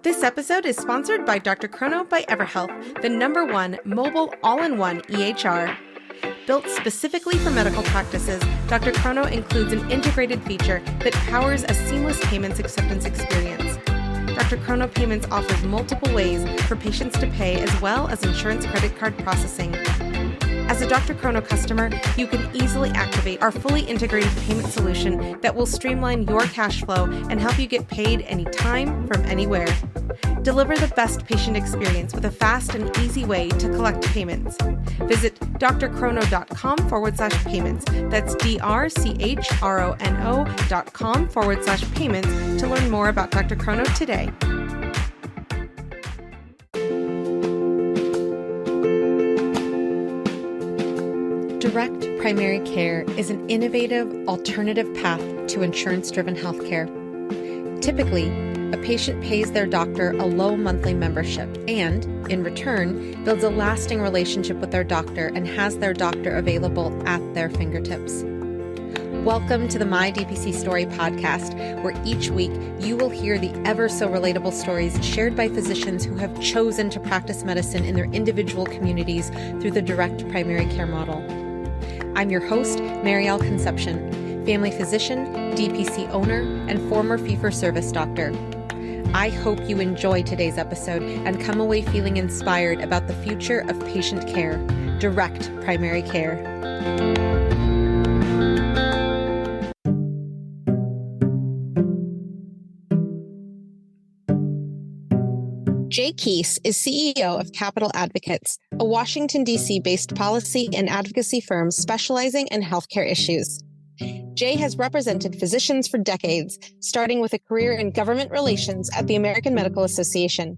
This episode is sponsored by Dr. Chrono by EverHealth, the #1 mobile all-in-one EHR. Built specifically for medical practices, Dr. Chrono includes an integrated feature that powers a seamless payments acceptance experience. Dr. Chrono Payments offers multiple ways for patients to pay as well as insurance credit card processing. As a Dr. Chrono customer, you can easily activate our fully integrated payment solution that will streamline your cash flow and help you get paid anytime from anywhere. Deliver the best patient experience with a fast and easy way to collect payments. Visit drchrono.com/payments. That's drchrono.com/payments to learn more about Dr. Chrono today. Direct primary care is an innovative alternative path to insurance-driven healthcare. Typically, a patient pays their doctor a low monthly membership and, in return, builds a lasting relationship with their doctor and has their doctor available at their fingertips. Welcome to the My DPC Story podcast, where each week you will hear the ever-so-relatable stories shared by physicians who have chosen to practice medicine in their individual communities through the direct primary care model. I'm your host, Marielle Concepcion, family physician, DPC owner, and former fee-for-service doctor. I hope you enjoy today's episode and come away feeling inspired about the future of patient care, direct primary care. Jay Keese is CEO of Capital Advocates, a Washington D.C. based policy and advocacy firm specializing in healthcare issues. Jay has represented physicians for decades, starting with a career in government relations at the American Medical Association.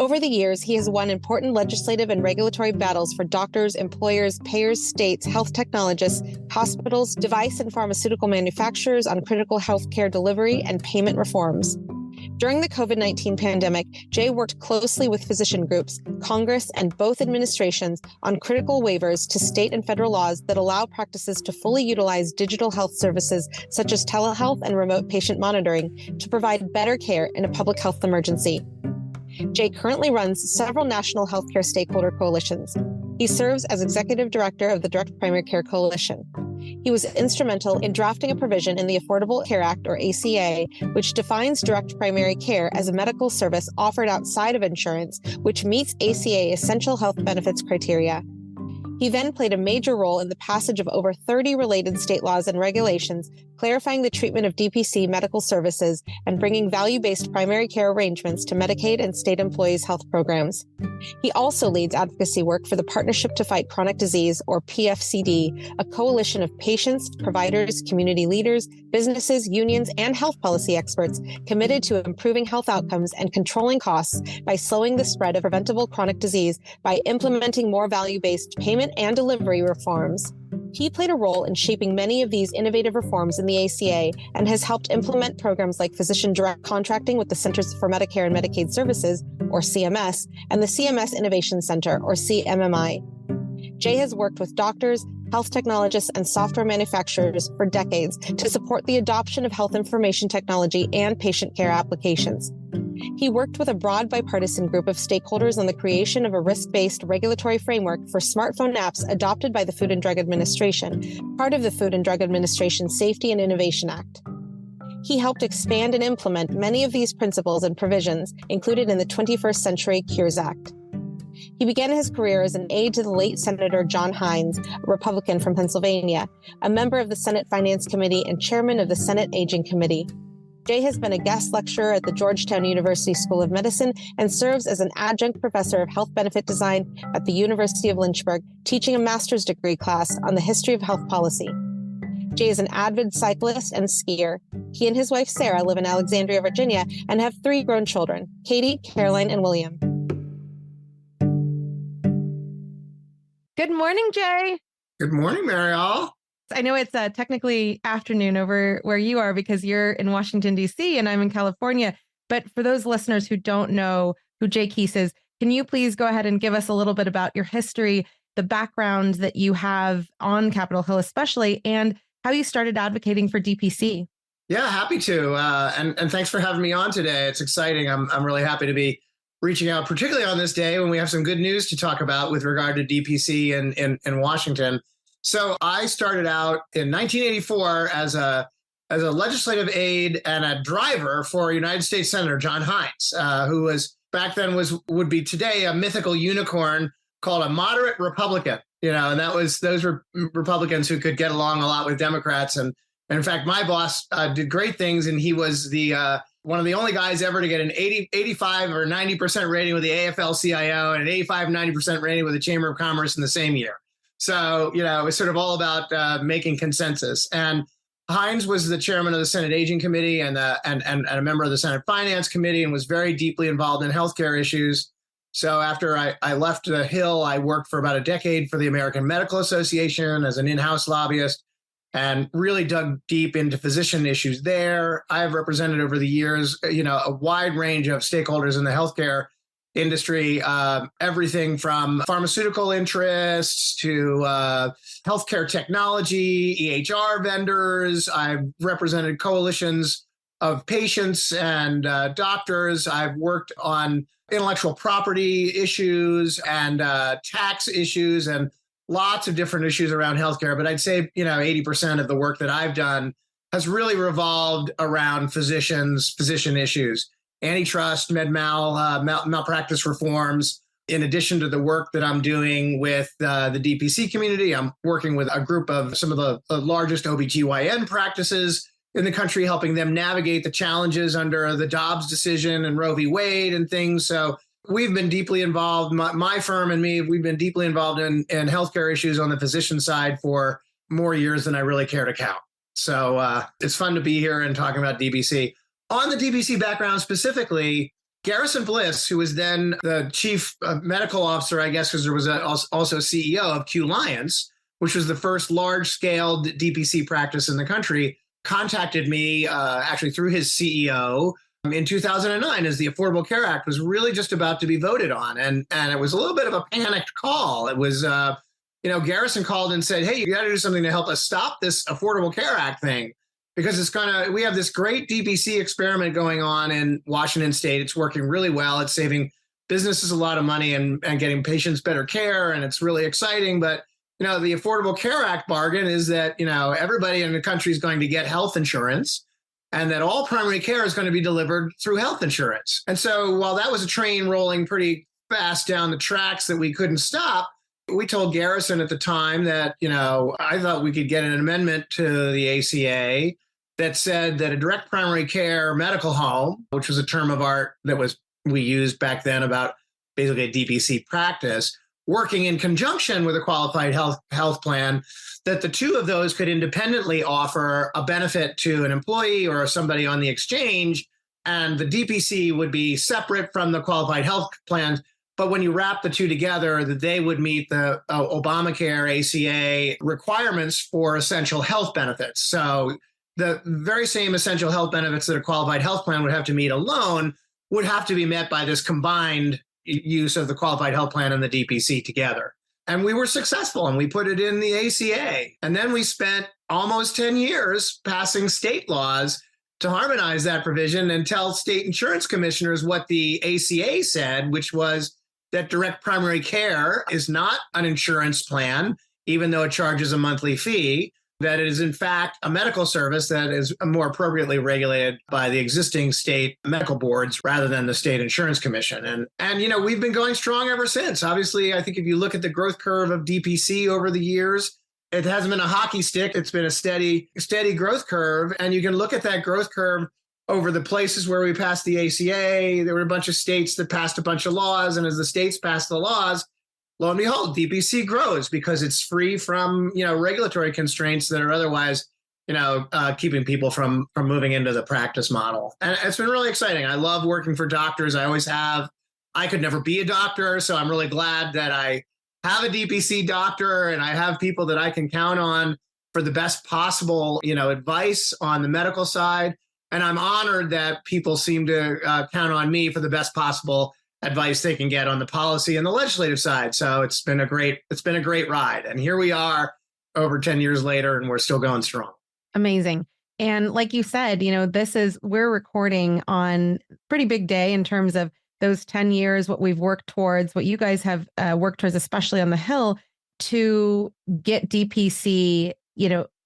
Over the years, he has won important legislative and regulatory battles for doctors, employers, payers, states, health technologists, hospitals, device and pharmaceutical manufacturers on critical healthcare delivery and payment reforms. During the COVID-19 pandemic, Jay worked closely with physician groups, Congress, and both administrations on critical waivers to state and federal laws that allow practices to fully utilize digital health services such as telehealth and remote patient monitoring to provide better care in a public health emergency. Jay currently runs several national healthcare stakeholder coalitions. He serves as executive director of the Direct Primary Care Coalition. He was instrumental in drafting a provision in the Affordable Care Act, or ACA, which defines direct primary care as a medical service offered outside of insurance, which meets ACA essential health benefits criteria. He then played a major role in the passage of over 30 related state laws and regulations, clarifying the treatment of DPC medical services and bringing value-based primary care arrangements to Medicaid and state employees' health programs. He also leads advocacy work for the Partnership to Fight Chronic Disease, or PFCD, a coalition of patients, providers, community leaders, businesses, unions, and health policy experts committed to improving health outcomes and controlling costs by slowing the spread of preventable chronic disease by implementing more value-based payment and delivery reforms. He played a role in shaping many of these innovative reforms in the ACA and has helped implement programs like physician direct contracting with the Centers for Medicare and Medicaid Services, or CMS, and the CMS Innovation Center, or CMMI. Jay has worked with doctors, health technologists, and software manufacturers for decades to support the adoption of health information technology and patient care applications. He worked with a broad bipartisan group of stakeholders on the creation of a risk-based regulatory framework for smartphone apps adopted by the Food and Drug Administration, part of the Food and Drug Administration Safety and Innovation Act. He helped expand and implement many of these principles and provisions included in the 21st Century Cures Act. He began his career as an aide to the late Senator John Hines, a Republican from Pennsylvania, a member of the Senate Finance Committee and chairman of the Senate Aging Committee. Jay has been a guest lecturer at the Georgetown University School of Medicine and serves as an adjunct professor of health benefit design at the University of Lynchburg, teaching a master's degree class on the history of health policy. Jay is an avid cyclist and skier. He and his wife, Sarah, live in Alexandria, Virginia, and have 3 grown children, Katie, Caroline, and William. Good morning, Jay. Good morning, Marielle. I know it's technically afternoon over where you are because you're in Washington, D.C. and I'm in California. But for those listeners who don't know who Jay Keese is, can you please go ahead and give us a little bit about your history, the background that you have on Capitol Hill especially, and how you started advocating for DPC? Yeah, happy to. And thanks for having me on today. It's exciting. I'm really happy to be reaching out, particularly on this day when we have some good news to talk about with regard to DPC in Washington. So I started out in 1984 as a legislative aide and a driver for United States Senator John Hines, who was back then would be today a mythical unicorn called a moderate Republican. And those were Republicans who could get along a lot with Democrats. And in fact, my boss did great things, and he was the one of the only guys ever to get an 85 or 90% rating with the AFL-CIO and an 85, 90% rating with the Chamber of Commerce in the same year. So, it was sort of all about making consensus. And Hines was the chairman of the Senate Aging Committee and a member of the Senate Finance Committee, and was very deeply involved in healthcare issues. So after I left the Hill, I worked for about a decade for the American Medical Association as an in-house lobbyist, and really dug deep into physician issues there. I've represented over the years, a wide range of stakeholders in the healthcare industry, everything from pharmaceutical interests to healthcare technology, EHR vendors. I've represented coalitions of patients and doctors. I've worked on intellectual property issues and tax issues and lots of different issues around healthcare. But I'd say, 80% of the work that I've done has really revolved around physician issues, antitrust, malpractice reforms. In addition to the work that I'm doing with the DPC community, I'm working with a group of some of the largest OBGYN practices in the country, helping them navigate the challenges under the Dobbs decision and Roe v. Wade and things. So we've been deeply involved, my firm and me, we've been deeply involved in healthcare issues on the physician side for more years than I really care to count. So it's fun to be here and talking about DPC. On the DPC background specifically, Garrison Bliss, who was then the chief medical officer, I guess, because there was also CEO of Q Lions, which was the first large-scale DPC practice in the country, contacted me actually through his CEO in 2009 as the Affordable Care Act was really just about to be voted on. And it was a little bit of a panicked call. It was, Garrison called and said, hey, you got to do something to help us stop this Affordable Care Act thing, because we have this great DPC experiment going on in Washington State. It's working really well. It's saving businesses a lot of money and getting patients better care. And it's really exciting. But the Affordable Care Act bargain is that, everybody in the country is going to get health insurance, and that all primary care is going to be delivered through health insurance. And so while that was a train rolling pretty fast down the tracks that we couldn't stop, we told Garrison at the time that, I thought we could get an amendment to the ACA that said that a direct primary care medical home, which was a term of art that we used back then about basically a DPC practice, working in conjunction with a qualified health plan, that the two of those could independently offer a benefit to an employee or somebody on the exchange, and the DPC would be separate from the qualified health plans. But when you wrap the two together, that they would meet the Obamacare ACA requirements for essential health benefits. So the very same essential health benefits that a qualified health plan would have to meet alone would have to be met by this combined use of the qualified health plan and the DPC together. And we were successful, and we put it in the ACA. And then we spent almost 10 years passing state laws to harmonize that provision and tell state insurance commissioners what the ACA said, which was that direct primary care is not an insurance plan, even though it charges a monthly fee, that it is in fact a medical service that is more appropriately regulated by the existing state medical boards rather than the state insurance commission. And we've been going strong ever since. Obviously, I think if you look at the growth curve of DPC over the years, it hasn't been a hockey stick. It's been a steady growth curve. And you can look at that growth curve over the places where we passed the ACA. There were a bunch of states that passed a bunch of laws. And as the states passed the laws, lo and behold, DPC grows because it's free from, regulatory constraints that are otherwise, keeping people from moving into the practice model. And it's been really exciting. I love working for doctors. I always have. I could never be a doctor, so I'm really glad that I have a DPC doctor and I have people that I can count on for the best possible, advice on the medical side. And I'm honored that people seem to count on me for the best possible advice they can get on the policy and the legislative side. So it's been a great ride. And here we are over 10 years later, and we're still going strong. Amazing. And like you said, we're recording on pretty big day in terms of those 10 years, what we've worked towards, what you guys have worked towards, especially on the Hill, to get DPC,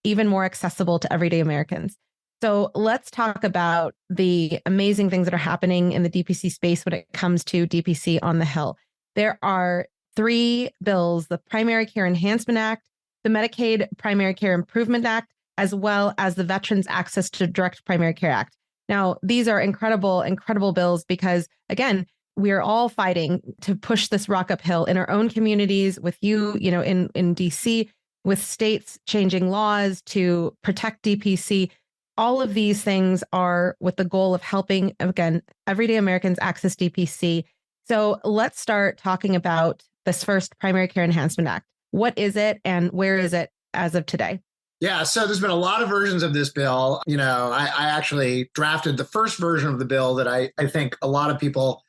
even more accessible to everyday Americans. So let's talk about the amazing things that are happening in the DPC space when it comes to DPC on the Hill. There are 3 bills: the Primary Care Enhancement Act, the Medicaid Primary Care Improvement Act, as well as the Veterans Access to Direct Primary Care Act. Now, these are incredible, incredible bills because, again, we are all fighting to push this rock uphill in our own communities, with you, in DC, with states changing laws to protect DPC. All of these things are with the goal of helping, again, everyday Americans access DPC. So let's start talking about this first Primary Care Enhancement Act. What is it and where is it as of today? Yeah, so there's been a lot of versions of this bill. I actually drafted the first version of the bill that I think a lot of people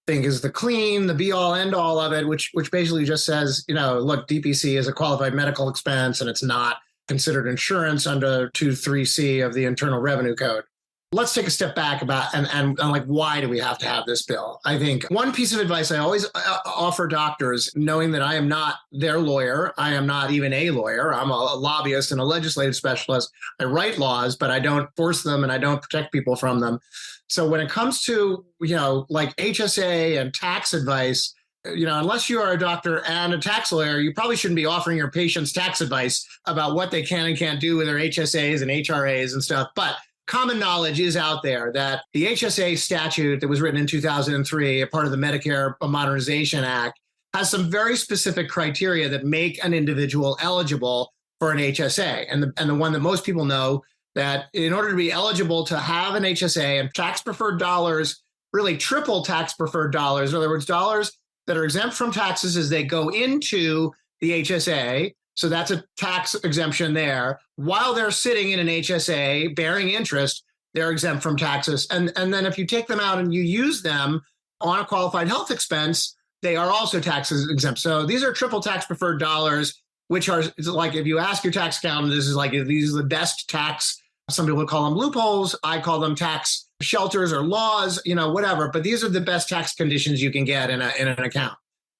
think is the be all end all of it, which basically just says, look, DPC is a qualified medical expense and it's not considered insurance under 2(3)(c) of the Internal Revenue Code. Let's take a step back about and like, why do we have to have this bill? I think one piece of advice I always offer doctors, knowing that I am not their lawyer, I am not even a lawyer, I'm a lobbyist and a legislative specialist. I write laws, but I don't force them and I don't protect people from them. So when it comes to, like HSA and tax advice, unless you are a doctor and a tax lawyer, you probably shouldn't be offering your patients tax advice about what they can and can't do with their HSAs and HRAs and stuff. But common knowledge is out there that the HSA statute that was written in 2003, a part of the Medicare Modernization Act, has some very specific criteria that make an individual eligible for an HSA. And the one that most people know, that in order to be eligible to have an HSA, and tax preferred dollars, really triple tax preferred dollars, in other words, dollars that are exempt from taxes as they go into the HSA. So that's a tax exemption there. While they're sitting in an HSA bearing interest, they're exempt from taxes. And then if you take them out and you use them on a qualified health expense, they are also taxes exempt. So these are triple tax preferred dollars, which are like, if you ask your tax accountant, this is like, these are the best tax. Some people would call them loopholes. I call them tax shelters or laws, whatever. But these are the best tax conditions you can get in an account.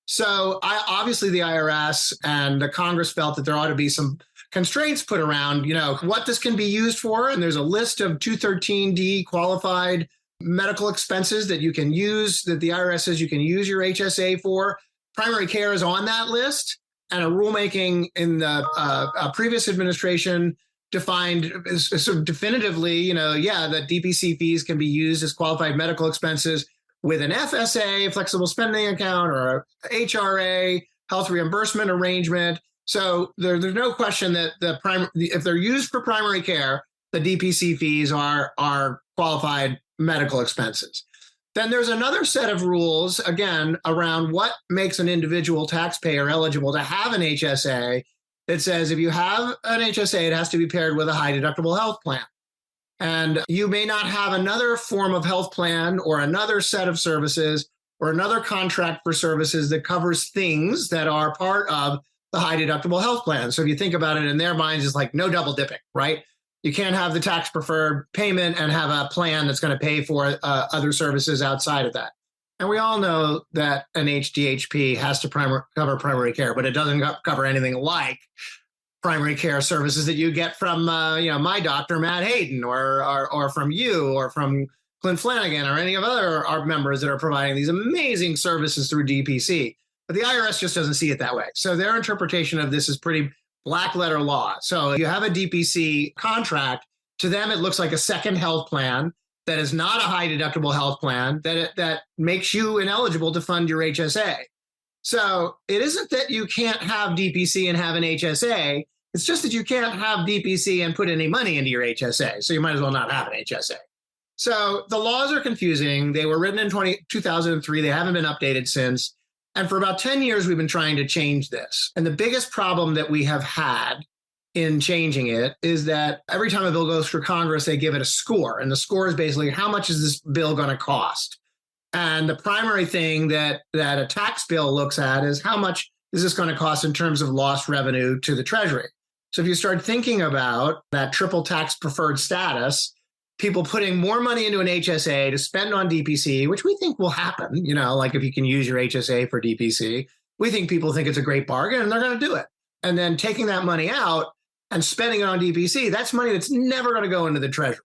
So obviously the IRS and the Congress felt that there ought to be some constraints put around, what this can be used for. And there's a list of 213D qualified medical expenses that you can use, that the IRS says you can use your HSA for. Primary care is on that list. And a rulemaking in the previous administration defined sort of definitively, that DPC fees can be used as qualified medical expenses with an FSA, flexible spending account, or a HRA, health reimbursement arrangement. So there's no question that if they're used for primary care, the DPC fees are qualified medical expenses. Then there's another set of rules, again, around what makes an individual taxpayer eligible to have an HSA, that says if you have an HSA, it has to be paired with a high deductible health plan. And you may not have another form of health plan or another set of services or another contract for services that covers things that are part of the high deductible health plan. So if you think about it, in their minds, it's like no double dipping, right? You can't have the tax preferred payment and have a plan that's going to pay for other services outside of that. And we all know that an HDHP has to cover primary care, but it doesn't cover anything like primary care services that you get from, my doctor, Matt Hayden, or from you, or from Clint Flanagan, or any of our members that are providing these amazing services through DPC. But the IRS just doesn't see it that way. So their interpretation of this is pretty black letter law. So you have a DPC contract. To them, it looks like a second health plan that is not a high deductible health plan that makes you ineligible to fund your HSA. So it isn't that you can't have DPC and have an HSA. It's just that you can't have DPC and put any money into your HSA. So you might as well not have an HSA. So the laws are confusing. They were written in 2003. They haven't been updated since. And for about 10 years, we've been trying to change this. And the biggest problem that we have had in changing it is that every time a bill goes through Congress, they give it a score. And the score is basically, how much is this bill going to cost? And the primary thing that a tax bill looks at is how much is this going to cost in terms of lost revenue to the Treasury? So if you start thinking about that triple tax preferred status, people putting more money into an HSA to spend on DPC, which we think will happen, like if you can use your HSA for DPC, we think people think it's a great bargain and they're going to do it. And then taking that money out and spending it on DPC, that's money that's never going to go into the Treasury.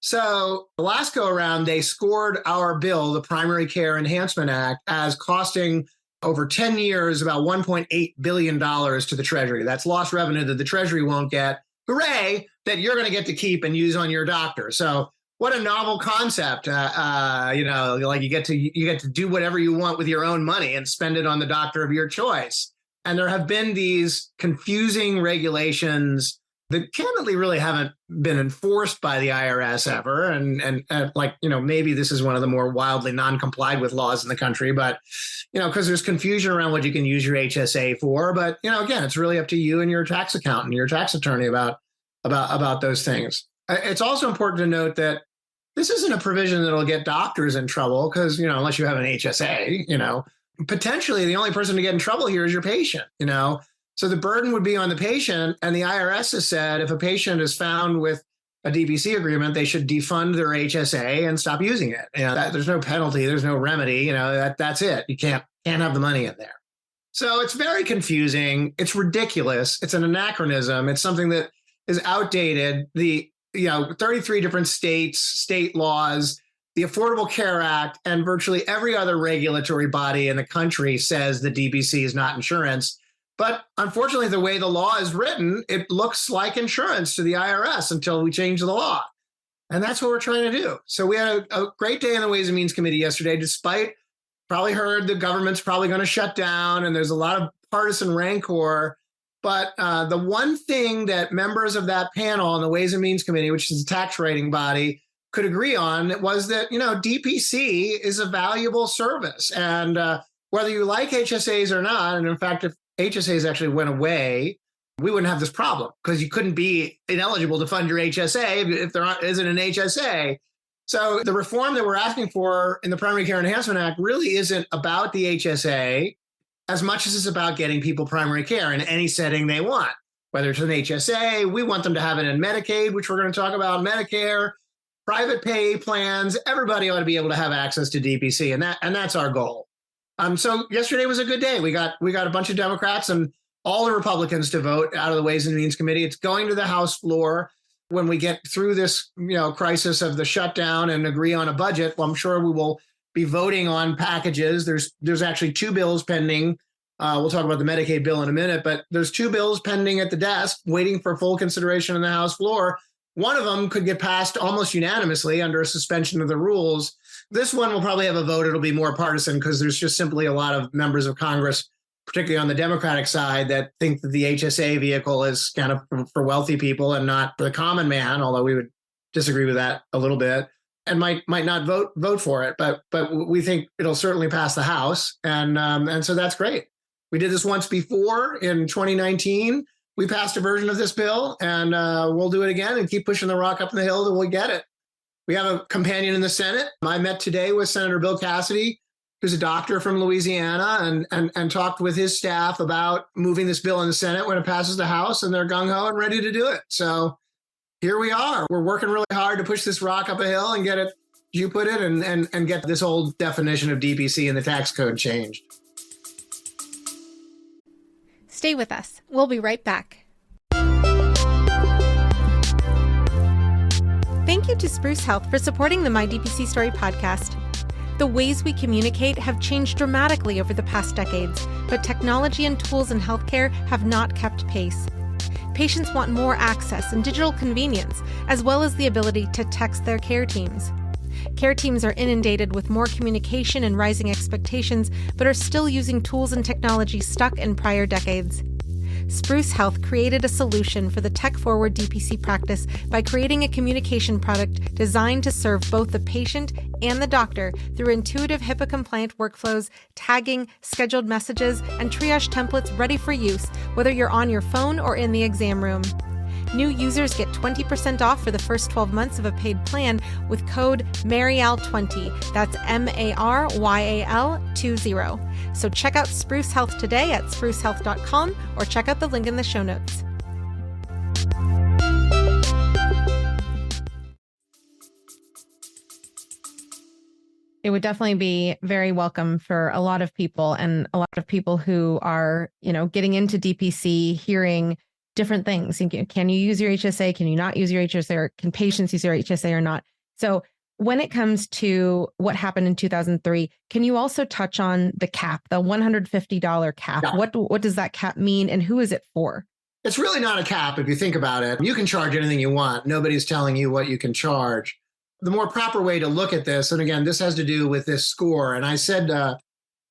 So the last go around, they scored our bill, the Primary Care Enhancement Act, as costing over 10 years about $1.8 billion to the Treasury. That's lost revenue that the Treasury won't get. Hooray, that you're going to get to keep and use on your doctor. So what a novel concept. Like you get to do whatever you want with your own money and spend it on the doctor of your choice. And there have been these confusing regulations that candidly really haven't been enforced by the IRS ever. And maybe this is one of the more wildly non-complied with laws in the country, but, because there's confusion around what you can use your HSA for. But, again, it's really up to you and your tax accountant, your tax attorney about those things. It's also important to note that this isn't a provision that'll get doctors in trouble because, unless you have an HSA, potentially the only person to get in trouble here is your patient, So the burden would be on the patient, and the IRS has said if a patient is found with a DPC agreement, they should defund their HSA and stop using it. There's no penalty, there's no remedy. That's it. You can't have the money in there. So it's very confusing. It's ridiculous. It's an anachronism. It's something that is outdated. The 33 different state laws, the Affordable Care Act, and virtually every other regulatory body in the country says the DPC is not insurance. But unfortunately, the way the law is written, it looks like insurance to the IRS until we change the law. And that's what we're trying to do. So we had a great day in the Ways and Means Committee yesterday, despite probably heard the government's probably going to shut down and there's a lot of partisan rancor. But the one thing that members of that panel on the Ways and Means Committee, which is a tax writing body, could agree on was that, DPC is a valuable service. And whether you like HSAs or not, and in fact, if HSAs actually went away, we wouldn't have this problem because you couldn't be ineligible to fund your HSA if there isn't an HSA. So the reform that we're asking for in the Primary Care Enhancement Act really isn't about the HSA as much as it's about getting people primary care in any setting they want, whether it's an HSA, we want them to have it in Medicaid, which we're going to talk about, Medicare, private pay plans. Everybody ought to be able to have access to DPC, and that's our goal. So yesterday was a good day. We got a bunch of Democrats and all the Republicans to vote out of the Ways and Means Committee. It's going to the House floor when we get through this, crisis of the shutdown and agree on a budget. Well, I'm sure we will be voting on packages. There's actually two bills pending. We'll talk about the Medicaid bill in a minute, but there's two bills pending at the desk waiting for full consideration on the House floor. One of them could get passed almost unanimously under a suspension of the rules. This one will probably have a vote. It'll be more partisan because there's just simply a lot of members of Congress, particularly on the Democratic side, that think that the HSA vehicle is kind of for wealthy people and not for the common man, although we would disagree with that a little bit, and might not vote for it. But we think it'll certainly pass the House. And so that's great. We did this once before in 2019. We passed a version of this bill, and we'll do it again and keep pushing the rock up the hill till we get it. We have a companion in the Senate. I met today with Senator Bill Cassidy, who's a doctor from Louisiana, and talked with his staff about moving this bill in the Senate when it passes the House, and they're gung-ho and ready to do it. So here we are. We're working really hard to push this rock up a hill and get it, you put it, and get this whole definition of DPC in the tax code changed. Stay with us. We'll be right back. Thank you to Spruce Health for supporting the My DPC Story podcast. The ways we communicate have changed dramatically over the past decades, but technology and tools in healthcare have not kept pace. Patients want more access and digital convenience, as well as the ability to text their care teams. Care teams are inundated with more communication and rising expectations, but are still using tools and technology stuck in prior decades. Spruce Health created a solution for the tech-forward DPC practice by creating a communication product designed to serve both the patient and the doctor through intuitive HIPAA-compliant workflows, tagging, scheduled messages, and triage templates ready for use, whether you're on your phone or in the exam room. New users get 20% off for the first 12 months of a paid plan with code MARYAL20. That's MARYAL20. So check out Spruce Health today at sprucehealth.com or check out the link in the show notes. It would definitely be very welcome for a lot of people, and a lot of people who are, getting into DPC, hearing different things. Can you use your HSA? Can you not use your HSA? Or can patients use your HSA or not? So when it comes to what happened in 2003, can you also touch on the cap, the $150 cap? Yeah. What does that cap mean, and who is it for? It's really not a cap if you think about it. You can charge anything you want. Nobody's telling you what you can charge. The more proper way to look at this, and again, this has to do with this score. And I said that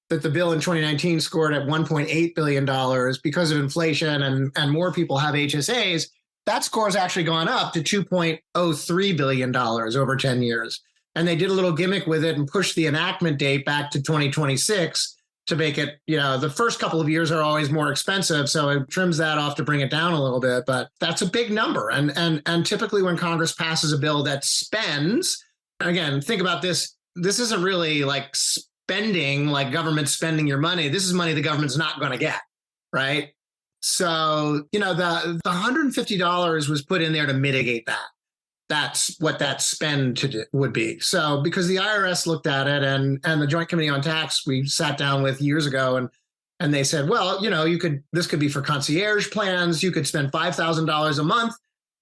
the bill in 2019 scored at $1.8 billion because of inflation and more people have HSAs. That score has actually gone up to $2.03 billion over 10 years. And they did a little gimmick with it and pushed the enactment date back to 2026 to make it, the first couple of years are always more expensive. So it trims that off to bring it down a little bit. But that's a big number. And typically when Congress passes a bill that spends, again, think about this. This isn't really like spending, like government spending your money. This is money the government's not going to get, right? So, the $150 was put in there to mitigate that. That's what that spend would be. So because the IRS looked at it and the Joint Committee on Tax we sat down with years ago and they said, well, this could be for concierge plans. You could spend $5,000 a month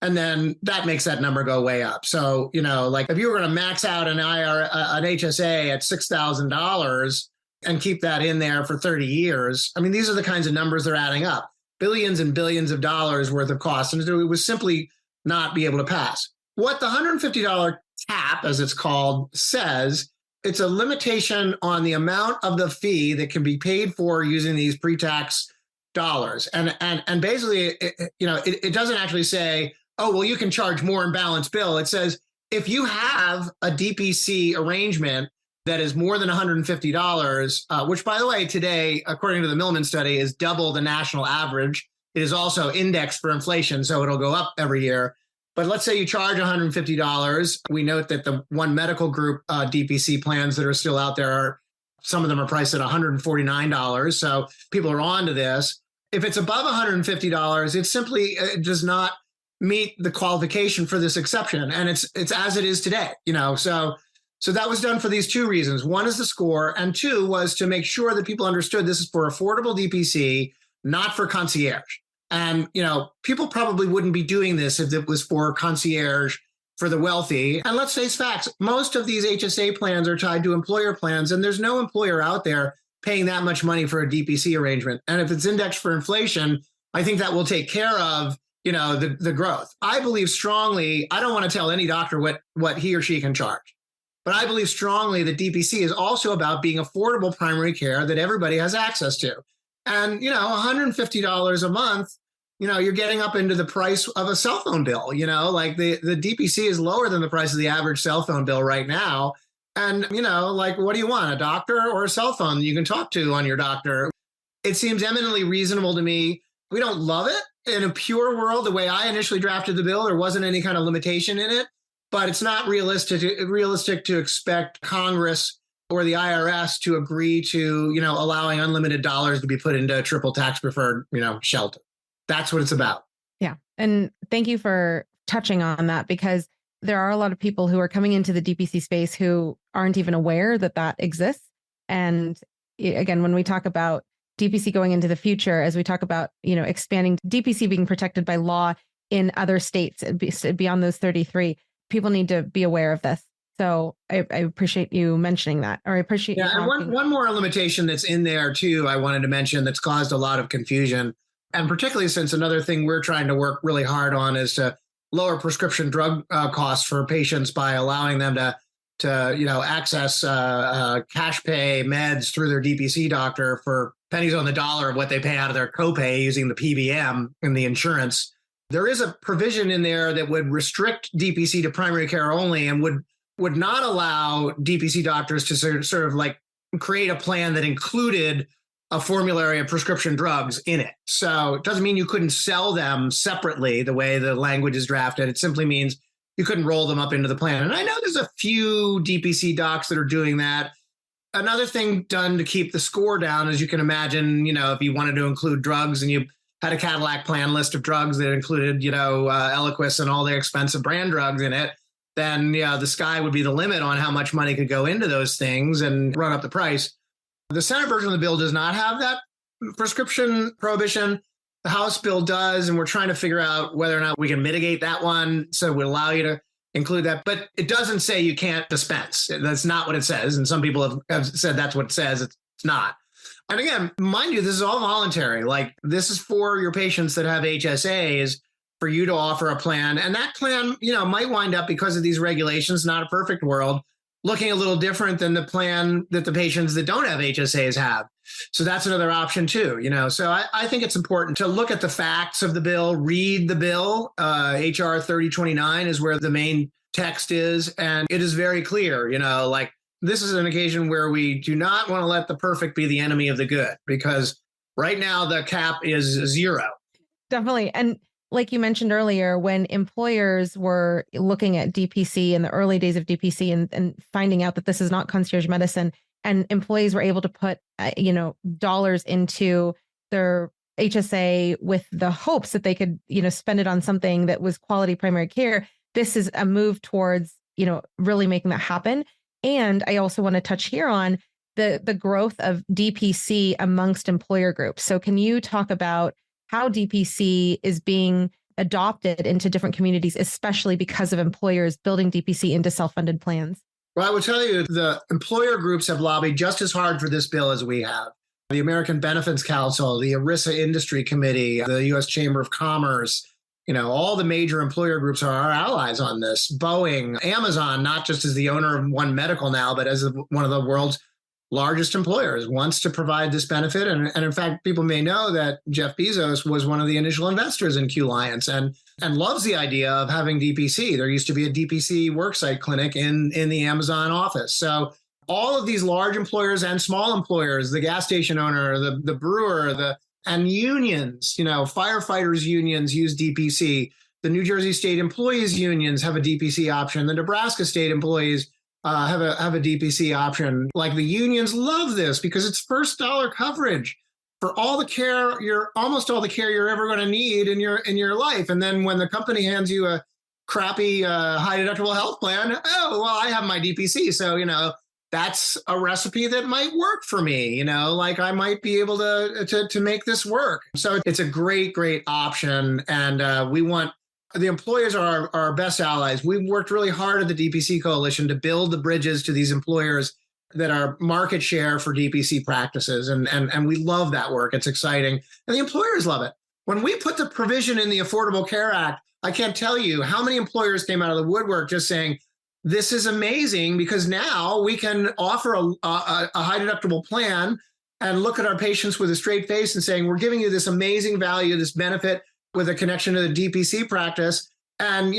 and then that makes that number go way up. So, like if you were going to max out an HSA at $6,000 and keep that in there for 30 years, I mean, these are the kinds of numbers they're adding up. Billions and billions of dollars worth of costs. And it would simply not be able to pass. What the $150 cap, as it's called, says, it's a limitation on the amount of the fee that can be paid for using these pre-tax dollars. And basically, it doesn't actually say, oh, well, you can charge more in balance bill. It says, if you have a DPC arrangement that is more than $150, which, by the way, today, according to the Millman study, is double the national average. It is also indexed for inflation, so it'll go up every year. But let's say you charge $150. We note that the One Medical Group DPC plans that are still out there, some of them are priced at $149. So people are on to this. If it's above $150, it simply does not meet the qualification for this exception. And it's as it is today, So that was done for these two reasons. One is the score, and two was to make sure that people understood this is for affordable DPC, not for concierge. And, people probably wouldn't be doing this if it was for concierge for the wealthy. And let's face facts, most of these HSA plans are tied to employer plans, and there's no employer out there paying that much money for a DPC arrangement. And if it's indexed for inflation, I think that will take care of, the growth. I believe strongly, I don't want to tell any doctor what he or she can charge, but I believe strongly that DPC is also about being affordable primary care that everybody has access to. And, $150 a month, you're getting up into the price of a cell phone bill, like the DPC is lower than the price of the average cell phone bill right now. And, like, what do you want, a doctor or a cell phone you can talk to on your doctor? It seems eminently reasonable to me. We don't love it. In a pure world, the way I initially drafted the bill, there wasn't any kind of limitation in it, but it's not realistic to expect Congress or the IRS to agree to, allowing unlimited dollars to be put into a triple tax preferred, shelter. That's what it's about. Yeah. And thank you for touching on that, because there are a lot of people who are coming into the DPC space who aren't even aware that that exists. And again, when we talk about DPC going into the future, as we talk about, expanding DPC being protected by law in other states beyond those 33, people need to be aware of this. So I appreciate you mentioning that, or I appreciate you talking. And one more limitation that's in there too, I wanted to mention that's caused a lot of confusion. And particularly since another thing we're trying to work really hard on is to lower prescription drug costs for patients by allowing them to access cash pay meds through their DPC doctor for pennies on the dollar of what they pay out of their copay using the PBM and the insurance. There is a provision in there that would restrict DPC to primary care only and would not allow DPC doctors to sort of like create a plan that included a formulary of prescription drugs in it. So it doesn't mean you couldn't sell them separately the way the language is drafted. It simply means you couldn't roll them up into the plan. And I know there's a few DPC docs that are doing that. Another thing done to keep the score down, as you can imagine, if you wanted to include drugs and you had a Cadillac plan list of drugs that included, Eliquis and all the expensive brand drugs in it, then yeah, the sky would be the limit on how much money could go into those things and run up the price. The Senate version of the bill does not have that prescription prohibition. The House bill does, and we're trying to figure out whether or not we can mitigate that one so it would allow you to include that. But it doesn't say you can't dispense. That's not what it says. And some people have said that's what it says. It's not. And again, mind you, this is all voluntary. Like, this is for your patients that have HSAs, for you to offer a plan. And that plan, might wind up, because of these regulations, not a perfect world, looking a little different than the plan that the patients that don't have HSAs have. So that's another option too, So I think it's important to look at the facts of the bill, read the bill. HR 3029 is where the main text is. And it is very clear, this is an occasion where we do not want to let the perfect be the enemy of the good, because right now the cap is 0. Definitely. And like you mentioned earlier, when employers were looking at DPC in the early days of DPC and finding out that this is not concierge medicine, and employees were able to put, dollars into their HSA with the hopes that they could, spend it on something that was quality primary care. This is a move towards, really making that happen. And I also want to touch here on the growth of DPC amongst employer groups. So can you talk about how DPC is being adopted into different communities, especially because of employers building DPC into self-funded plans? Well, I would tell you the employer groups have lobbied just as hard for this bill as we have. The American Benefits Council, the ERISA Industry Committee, the U.S. Chamber of Commerce, all the major employer groups are our allies on this. Boeing, Amazon, not just as the owner of One Medical now, but as one of the world's largest employers, wants to provide this benefit. And in fact, people may know that Jeff Bezos was one of the initial investors in Q-Liance and loves the idea of having DPC. There used to be a DPC worksite clinic in the Amazon office. So all of these large employers and small employers, the gas station owner, the brewer, and unions, firefighters unions use DPC. The New Jersey State Employees Unions have a DPC option. The Nebraska State Employees have a DPC option. Like, the unions love this because it's first dollar coverage for all the care, almost all the care you're ever going to need in your life. And then when the company hands you a crappy high deductible health plan, oh, well, I have my DPC. So, that's a recipe that might work for me, like I might be able to make this work. So it's a great, great option. And the employers are our best allies. We've worked really hard at the DPC Coalition to build the bridges to these employers that are market share for DPC practices. And we love that work. It's exciting. And the employers love it. When we put the provision in the Affordable Care Act, I can't tell you how many employers came out of the woodwork just saying, this is amazing because now we can offer a high deductible plan and look at our patients with a straight face and saying, we're giving you this amazing value, this benefit with a connection to the DPC practice, and,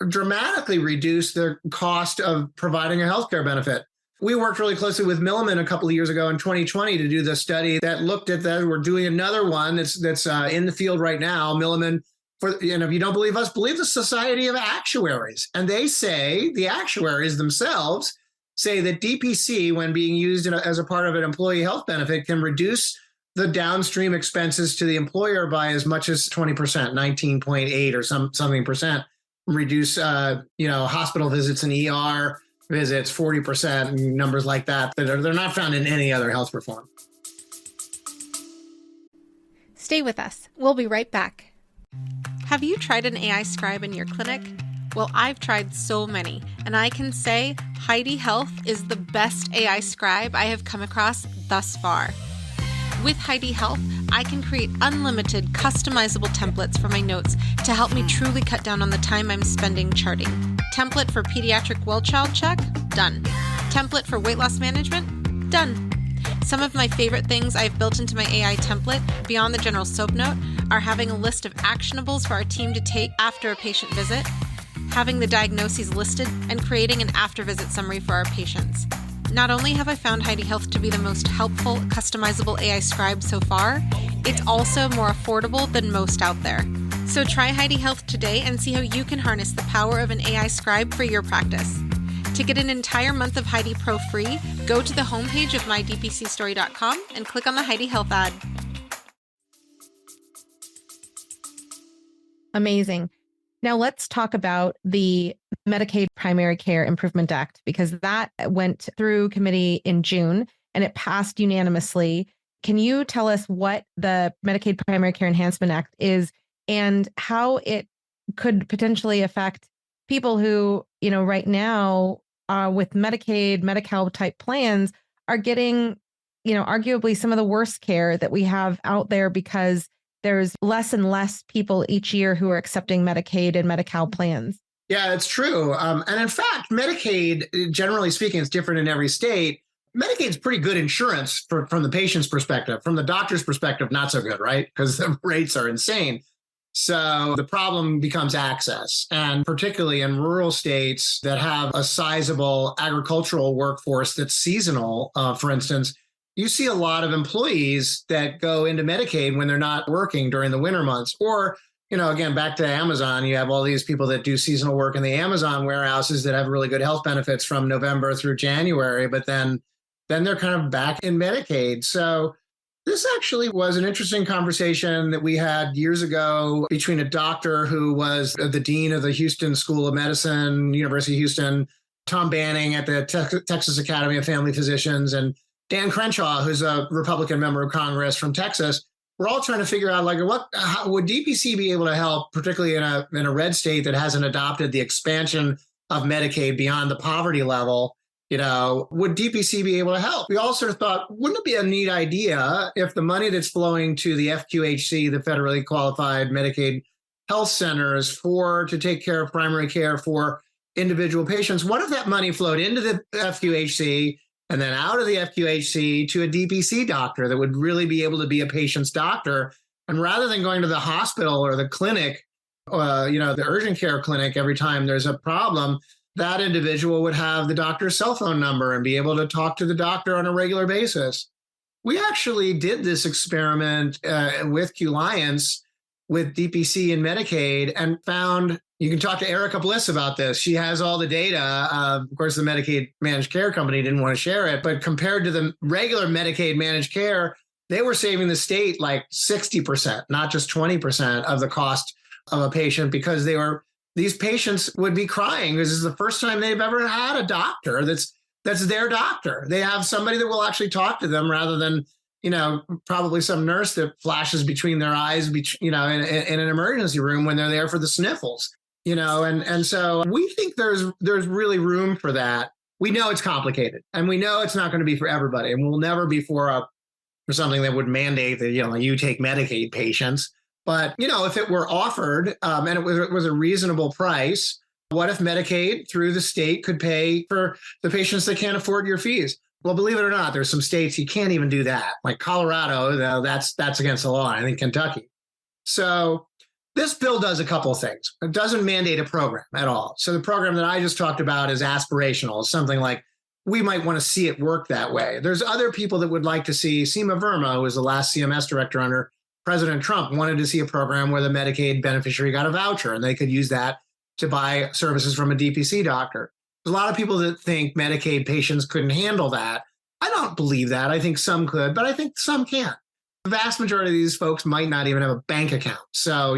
dramatically reduce the cost of providing a healthcare benefit. We worked really closely with Milliman a couple of years ago in 2020 to do the study that looked at that. We're doing another one that's in the field right now. Milliman, if you don't believe us, believe the Society of Actuaries. And they say, the actuaries themselves say that DPC, when being used as a part of an employee health benefit, can reduce the downstream expenses to the employer by as much as 20%, 19.8 or something percent. Reduce, hospital visits and ER visits 40%, and numbers like that they're not found in any other health reform. Stay with us. We'll be right back. Have you tried an AI scribe in your clinic? Well, I've tried so many, and I can say Heidi Health is the best AI scribe I have come across thus far. With Heidi Health, I can create unlimited customizable templates for my notes to help me truly cut down on the time I'm spending charting. Template for pediatric well child check? Done. Template for weight loss management? Done. Some of my favorite things I've built into my AI template, beyond the general soap note, are having a list of actionables for our team to take after a patient visit, having the diagnoses listed, and creating an after-visit summary for our patients. Not only have I found Heidi Health to be the most helpful, customizable AI scribe so far, it's also more affordable than most out there. So try Heidi Health today and see how you can harness the power of an AI scribe for your practice. To get an entire month of Heidi Pro free, go to the homepage of mydpcstory.com and click on the Heidi Health ad. Amazing. Now let's talk about the Medicaid Primary Care Improvement Act, because that went through committee in June and it passed unanimously. Can you tell us what the Medicaid Primary Care Enhancement Act is and how it could potentially affect people who, right now with Medicaid, Medi-Cal type plans are getting, arguably some of the worst care that we have out there because there's less and less people each year who are accepting Medicaid and Medi-Cal plans? Yeah, it's true. And in fact, Medicaid, generally speaking, is different in every state. Medicaid's pretty good insurance from the patient's perspective. From the doctor's perspective, not so good, right? Because the rates are insane. So the problem becomes access. And particularly in rural states that have a sizable agricultural workforce that's seasonal, for instance, you see a lot of employees that go into Medicaid when they're not working during the winter months. Or, again, back to Amazon, you have all these people that do seasonal work in the Amazon warehouses that have really good health benefits from November through January, but then they're kind of back in Medicaid. So this actually was an interesting conversation that we had years ago between a doctor who was the dean of the Houston School of Medicine, University of Houston, Tom Banning at the Texas Academy of Family Physicians, and Dan Crenshaw, who's a Republican member of Congress from Texas. We're all trying to figure out, how would DPC be able to help, particularly in a red state that hasn't adopted the expansion of Medicaid beyond the poverty level? Would DPC be able to help? We all sort of thought, wouldn't it be a neat idea if the money that's flowing to the FQHC, the federally qualified Medicaid health centers, to take care of primary care for individual patients, what if that money flowed into the FQHC and then out of the FQHC to a DPC doctor that would really be able to be a patient's doctor? And rather than going to the hospital or the clinic, the urgent care clinic every time there's a problem, that individual would have the doctor's cell phone number and be able to talk to the doctor on a regular basis. We actually did this experiment with Q-Liance with DPC and Medicaid and found, you can talk to Erica Bliss about this. She has all the data. Of course, the Medicaid managed care company didn't want to share it, but compared to the regular Medicaid managed care, they were saving the state like 60%, not just 20% of the cost of a patient, because these patients would be crying because this is the first time they've ever had a doctor that's their doctor. They have somebody that will actually talk to them rather than, probably some nurse that flashes between their eyes, in an emergency room when they're there for the sniffles, and so we think there's really room for that. We know it's complicated and we know it's not going to be for everybody, and we'll never be for something that would mandate that, you take Medicaid patients. But, if it were offered and it was a reasonable price, what if Medicaid through the state could pay for the patients that can't afford your fees? Well, believe it or not, there's some states you can't even do that. Like Colorado, that's against the law. I think Kentucky. So this bill does a couple of things. It doesn't mandate a program at all. So the program that I just talked about is aspirational. It's something like we might want to see it work that way. There's other people that would like to see. Seema Verma, who was the last CMS director under President Trump, wanted to see a program where the Medicaid beneficiary got a voucher and they could use that to buy services from a DPC doctor. There's a lot of people that think Medicaid patients couldn't handle that. I don't believe that. I think some could, but I think some can't. The vast majority of these folks might not even have a bank account. So,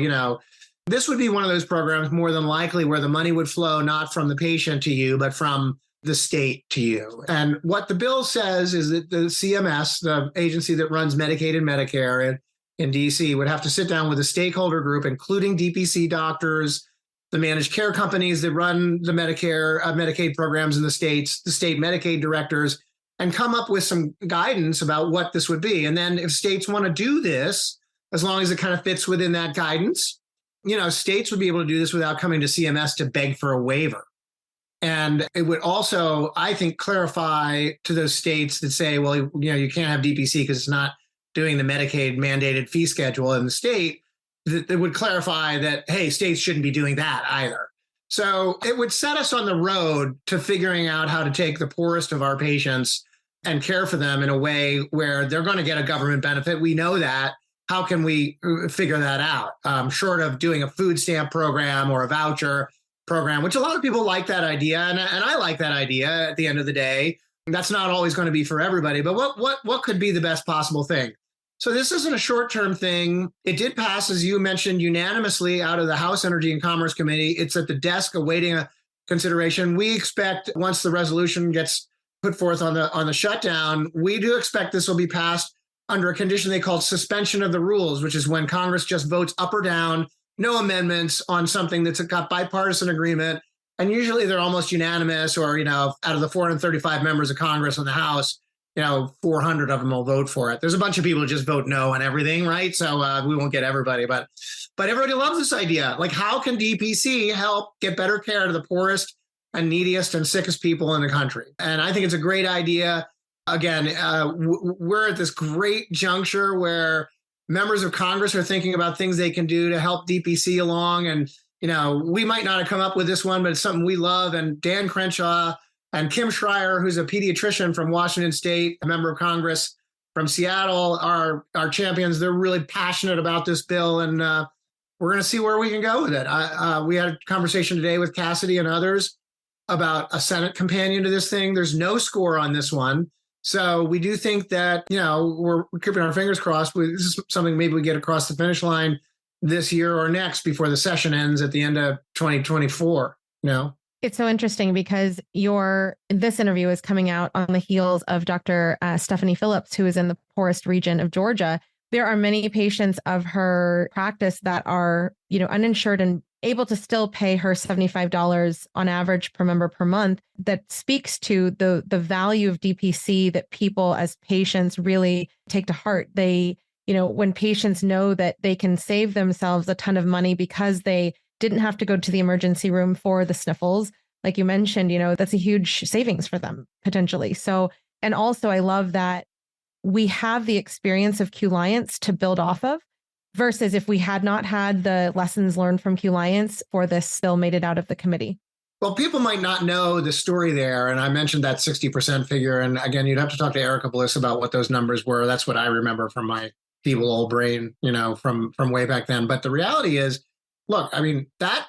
this would be one of those programs more than likely where the money would flow not from the patient to you, but from the state to you. And what the bill says is that the CMS, the agency that runs Medicaid and Medicare in DC, would have to sit down with a stakeholder group, including DPC doctors, the managed care companies that run the Medicaid programs in the states, the state Medicaid directors, and come up with some guidance about what this would be. And then if states want to do this, as long as it kind of fits within that guidance, states would be able to do this without coming to CMS to beg for a waiver. And it would also, I think, clarify to those states that say, well, you can't have DPC because it's not doing the Medicaid mandated fee schedule in the state, that would clarify that, hey, states shouldn't be doing that either. So it would set us on the road to figuring out how to take the poorest of our patients and care for them in a way where they're going to get a government benefit. We know that. How can we figure that out? Short of doing a food stamp program or a voucher program, which a lot of people like that idea. And I like that idea at the end of the day. That's not always going to be for everybody, but what could be the best possible thing? So this isn't a short-term thing. It did pass, as you mentioned, unanimously out of the House Energy and Commerce Committee. It's at the desk awaiting a consideration. We expect once the resolution gets put forth on the shutdown, we do expect this will be passed under a condition they call suspension of the rules, which is when Congress just votes up or down, no amendments on something that's got bipartisan agreement. And usually they're almost unanimous, or, out of the 435 members of Congress in the House, 400 of them will vote for it. There's a bunch of people who just vote no on everything, right? So we won't get everybody, but everybody loves this idea. Like, how can DPC help get better care to the poorest and neediest and sickest people in the country? And I think it's a great idea. Again, we're at this great juncture where members of Congress are thinking about things they can do to help DPC along. And, we might not have come up with this one, but it's something we love. And Dan Crenshaw and Kim Schreier, who's a pediatrician from Washington State, a member of Congress from Seattle, are champions. They're really passionate about this bill, and we're going to see where we can go with it. We had a conversation today with Cassidy and others about a Senate companion to this thing. There's no score on this one. So we do think that, we're keeping our fingers crossed. This is something maybe we get across the finish line this year or next before the session ends at the end of 2024, It's so interesting because this interview is coming out on the heels of Dr. Stephanie Phillips, who is in the poorest region of Georgia. There are many patients of her practice that are, uninsured and able to still pay her $75 on average per member per month. That speaks to the value of DPC that people as patients really take to heart. They, when patients know that they can save themselves a ton of money because they didn't have to go to the emergency room for the sniffles, like you mentioned, that's a huge savings for them potentially. So, and also I love that we have the experience of Q-Liance to build off of, versus if we had not had the lessons learned from Q-Liance for this bill made it out of the committee. Well, people might not know the story there. And I mentioned that 60% figure. And again, you'd have to talk to Erica Bliss about what those numbers were. That's what I remember from my feeble old brain, from way back then. But the reality is, look, that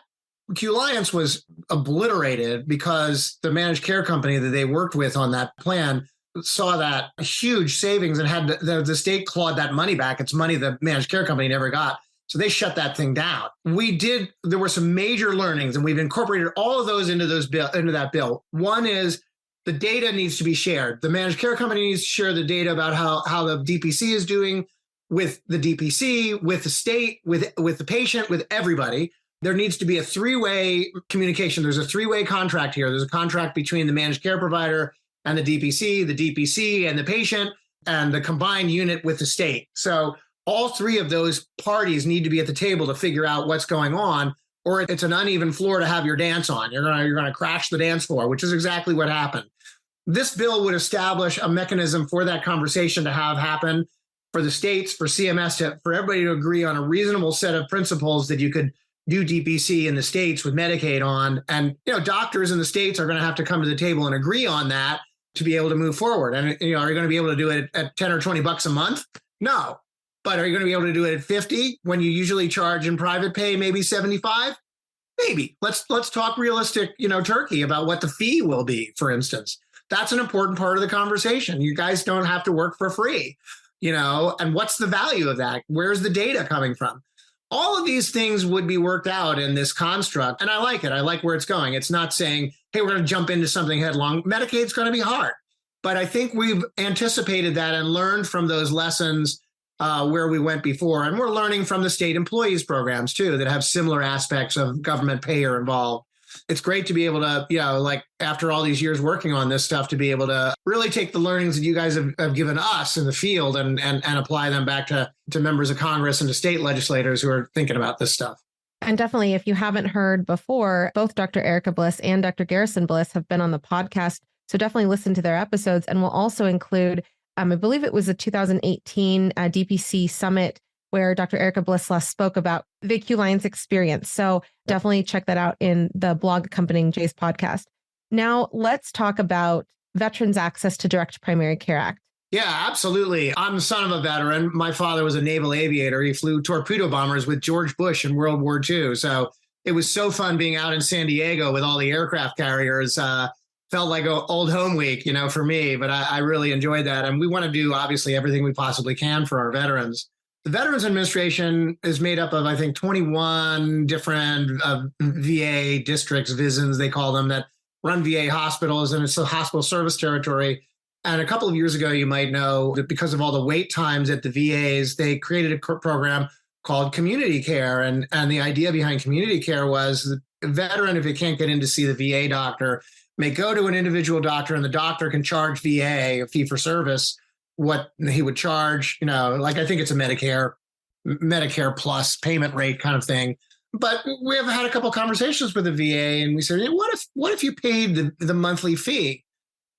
Q-Liance was obliterated because the managed care company that they worked with on that plan saw that huge savings and had the state clawed that money back. It's money the managed care company never got. So they shut that thing down. There were some major learnings, and we've incorporated all of those into that bill. One is the data needs to be shared. The managed care company needs to share the data about how the DPC is doing with the DPC, with the state, with the patient, with everybody. There needs to be a three-way communication. There's a three-way contract here. There's a contract between the managed care provider and the DPC and the patient, and the combined unit with the state. So all three of those parties need to be at the table to figure out what's going on, or it's an uneven floor to have your dance on. You're gonna crash the dance floor, which is exactly what happened. This bill would establish a mechanism for that conversation to have happen, for the states, for CMS, for everybody to agree on a reasonable set of principles that you could do DPC in the states with Medicaid on. And, doctors in the states are going to have to come to the table and agree on that to be able to move forward. And, are you going to be able to do it at 10 or 20 bucks a month? No. But are you going to be able to do it at 50 when you usually charge in private pay maybe 75? Maybe. Let's talk realistic, turkey about what the fee will be, for instance. That's an important part of the conversation. You guys don't have to work for free, and what's the value of that? Where's the data coming from? All of these things would be worked out in this construct. And I like it. I like where it's going. It's not saying, hey, we're going to jump into something headlong. Medicaid's going to be hard. But I think we've anticipated that and learned from those lessons where we went before. And we're learning from the state employees programs, too, that have similar aspects of government payer involved. It's great to be able to, after all these years working on this stuff, to be able to really take the learnings that you guys have given us in the field and apply them back to members of Congress and to state legislators who are thinking about this stuff. And definitely, if you haven't heard before, both Dr. Erica Bliss and Dr. Garrison Bliss have been on the podcast. So definitely listen to their episodes. And we'll also include, I believe it was a 2018 DPC summit where Dr. Erica Bliss last spoke about the Q-Liance experience. So definitely check that out in the blog accompanying Jay's podcast. Now let's talk about veterans' access to Direct Primary Care Act. Yeah, absolutely. I'm the son of a veteran. My father was a naval aviator. He flew torpedo bombers with George Bush in World War II. So it was so fun being out in San Diego with all the aircraft carriers. Felt like an old home week, for me, but I really enjoyed that. And we want to do obviously everything we possibly can for our veterans. The Veterans Administration is made up of, I think, 21 different VA districts, VISNs, they call them, that run VA hospitals, and it's a hospital service territory. And a couple of years ago, you might know that because of all the wait times at the VAs, they created a program called community care. And the idea behind community care was the veteran, if he can't get in to see the VA doctor, may go to an individual doctor, and the doctor can charge VA, a fee for service, what he would charge, like I think it's a Medicare plus payment rate kind of thing. But we have had a couple of conversations with the VA, and we said, what if you paid the monthly fee?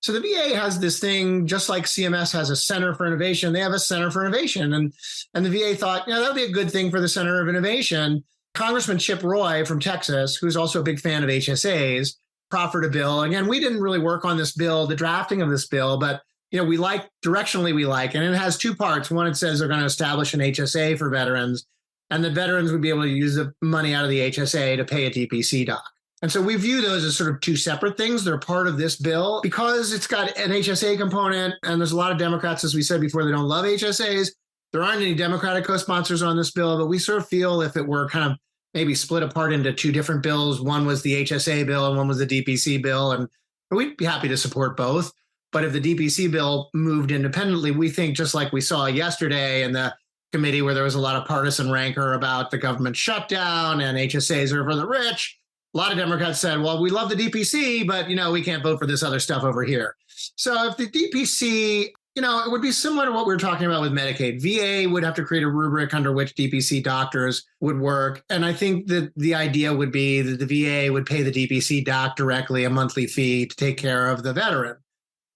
So the VA has this thing, just like CMS has a Center for Innovation, they have a Center for Innovation. And the VA thought, that would be a good thing for the Center of Innovation. Congressman Chip Roy from Texas, who's also a big fan of HSAs, proffered a bill. Again, we didn't really work on this bill, the drafting of this bill, but we like, directionally we like, and it has two parts. One, it says they're going to establish an HSA for veterans, and the veterans would be able to use the money out of the HSA to pay a DPC doc. And so we view those as sort of two separate things. They're part of this bill because it's got an HSA component, and there's a lot of Democrats, as we said before, they don't love HSAs. There aren't any Democratic co-sponsors on this bill, but we sort of feel if it were kind of maybe split apart into two different bills, one was the HSA bill and one was the DPC bill, and we'd be happy to support both. But if the DPC bill moved independently, we think, just like we saw yesterday in the committee where there was a lot of partisan rancor about the government shutdown and HSAs are for the rich, a lot of Democrats said, well, we love the DPC, but, we can't vote for this other stuff over here. So if the DPC, it would be similar to what we were talking about with Medicaid. VA would have to create a rubric under which DPC doctors would work. And I think that the idea would be that the VA would pay the DPC doc directly a monthly fee to take care of the veteran.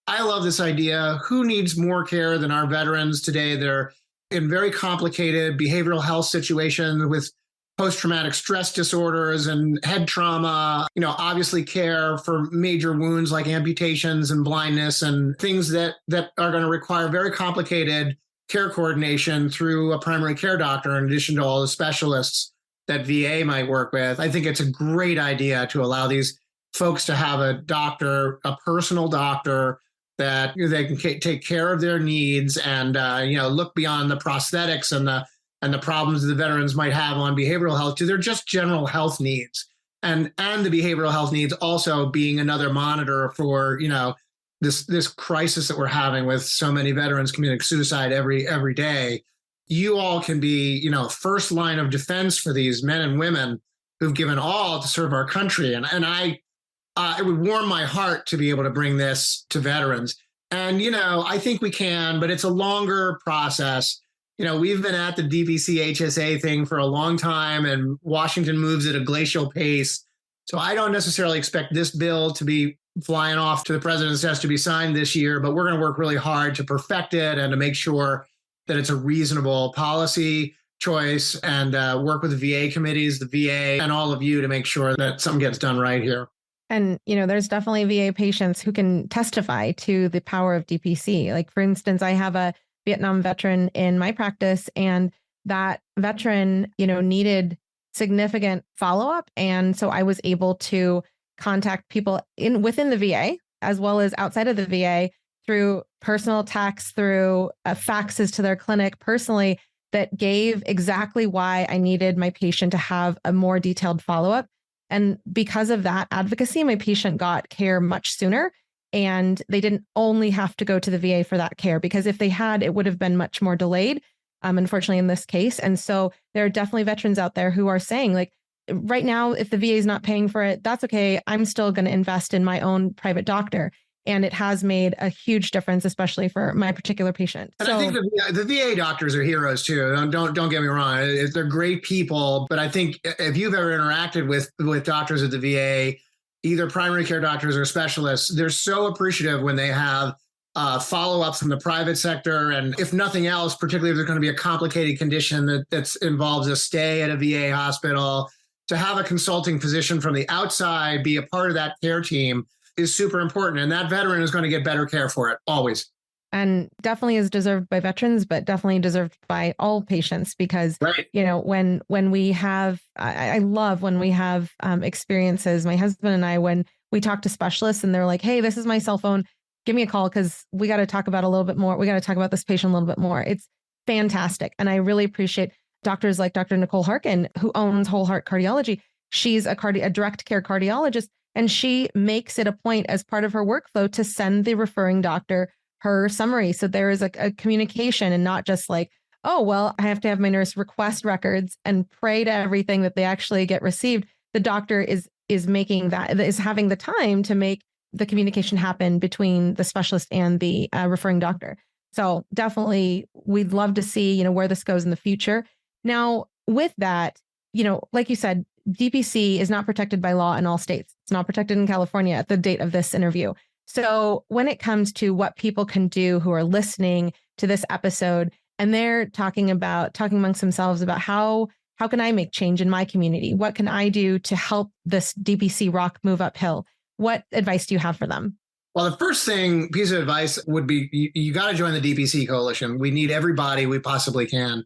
I love this idea. Who needs more care than our veterans today? They're in very complicated behavioral health situations with post-traumatic stress disorders and head trauma, obviously care for major wounds like amputations and blindness and things that are going to require very complicated care coordination through a primary care doctor, in addition to all the specialists that VA might work with. I think it's a great idea to allow these folks to have a doctor, a personal doctor, that they can take care of their needs and look beyond the prosthetics and the problems the veterans might have on behavioral health to their just general health needs, and the behavioral health needs also being another monitor for this crisis that we're having with so many veterans committing suicide every day. You all can be first line of defense for these men and women who've given all to serve our country, and it would warm my heart to be able to bring this to veterans. And, I think we can, but it's a longer process. We've been at the DPC HSA thing for a long time, and Washington moves at a glacial pace. So I don't necessarily expect this bill to be flying off to the president's desk to be signed this year, but we're going to work really hard to perfect it and to make sure that it's a reasonable policy choice, and work with the VA committees, the VA, and all of you to make sure that something gets done right here. And, there's definitely VA patients who can testify to the power of DPC. Like, for instance, I have a Vietnam veteran in my practice, and that veteran, needed significant follow-up. And so I was able to contact people within the VA, as well as outside of the VA, through personal texts, through faxes to their clinic personally, that gave exactly why I needed my patient to have a more detailed follow-up. And because of that advocacy, my patient got care much sooner, and they didn't only have to go to the VA for that care, because if they had, it would have been much more delayed, unfortunately, in this case. And so there are definitely veterans out there who are saying, like, right now, if the VA is not paying for it, that's okay. I'm still going to invest in my own private doctor. And it has made a huge difference, especially for my particular patient. And I think the VA doctors are heroes too. Don't get me wrong. They're great people. But I think if you've ever interacted with doctors at the VA, either primary care doctors or specialists, they're so appreciative when they have follow-ups from the private sector. And if nothing else, particularly if there's going to be a complicated condition that involves a stay at a VA hospital, to have a consulting physician from the outside be a part of that care team is super important. And that veteran is going to get better care for it, always. And definitely is deserved by veterans, but definitely deserved by all patients, because, right. When we have, I love when we have experiences, my husband and I, when we talk to specialists and they're like, hey, this is my cell phone, give me a call, because we got to talk about a little bit more. We got to talk about this patient a little bit more. fantastic. And I really appreciate doctors like Dr. Nicole Harkin, who owns Whole Heart Cardiology. She's a direct care cardiologist, and she makes it a point as part of her workflow to send the referring doctor her summary. So there is a communication, and not just like, oh, well, I have to have my nurse request records and pray to everything that they actually get received. The doctor is making that, is having the time to make the communication happen between the specialist and the referring doctor. So definitely, we'd love to see, where this goes in the future. Now, with that, like you said, DPC is not protected by law in all states. It's not protected in California at the date of this interview. So when it comes to what people can do who are listening to this episode, and they're talking amongst themselves about how can I make change in my community? What can I do to help this DPC rock move uphill? What advice do you have for them? Well, the first piece of advice would be you got to join the DPC coalition. We need everybody we possibly can.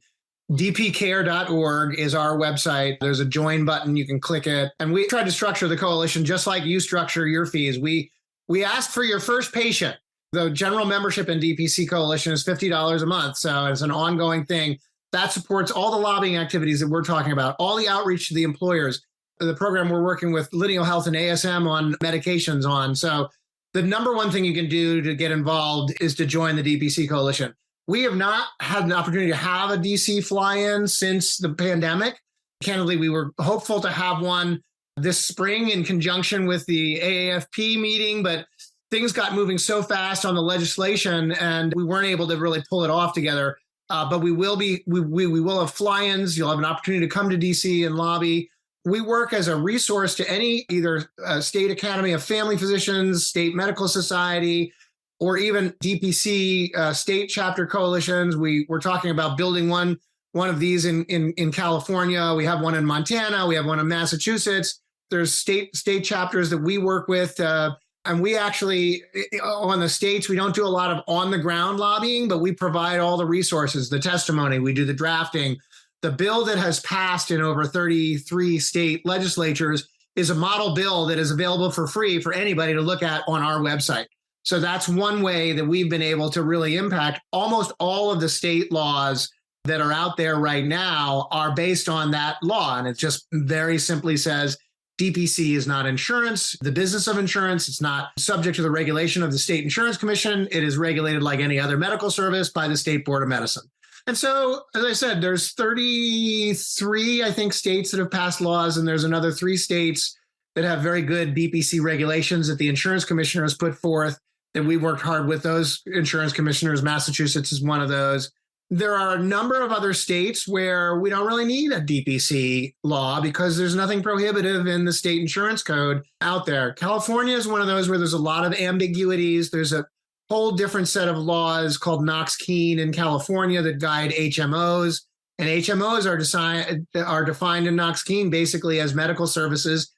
dpcare.org is our website. There's a join button. You can click it. And we tried to structure the coalition just like you structure your fees. We asked for your first patient. The general membership in DPC coalition is $50 a month. So it's an ongoing thing that supports all the lobbying activities that we're talking about, all the outreach to the employers, the program we're working with Lineal Health and ASM on medications on. So the number one thing you can do to get involved is to join the DPC coalition. We have not had an opportunity to have a DC fly-in since the pandemic. Candidly, we were hopeful to have one this spring in conjunction with the AAFP meeting, but things got moving so fast on the legislation and we weren't able to really pull it off together. But we will have fly-ins. You'll have an opportunity to come to DC and lobby. We work as a resource to any either state academy of family physicians, state medical society, or even DPC state chapter coalitions. We're talking about building one of these in California. We have one in Montana. We have one in Massachusetts. There's state chapters that we work with. And we actually, on the states, we don't do a lot of on the ground lobbying, but we provide all the resources, the testimony, we do the drafting. The bill that has passed in over 33 state legislatures is a model bill that is available for free for anybody to look at on our website. So that's one way that we've been able to really impact. Almost all of the state laws that are out there right now are based on that law. And it just very simply says, DPC is not insurance, the business of insurance. It's not subject to the regulation of the State Insurance Commission. It is regulated like any other medical service by the State Board of Medicine. And so, as I said, there's 33, I think, states that have passed laws, and there's another 3 states that have very good DPC regulations that the insurance commissioner has put forth, that we worked hard with those insurance commissioners. Massachusetts is one of those. There are a number of other states where we don't really need a DPC law because there's nothing prohibitive in the state insurance code out there. California is one of those where there's a lot of ambiguities. There's a whole different set of laws called Knox-Keene in California that guide HMOs. And HMOs are defined in Knox-Keene basically as medical services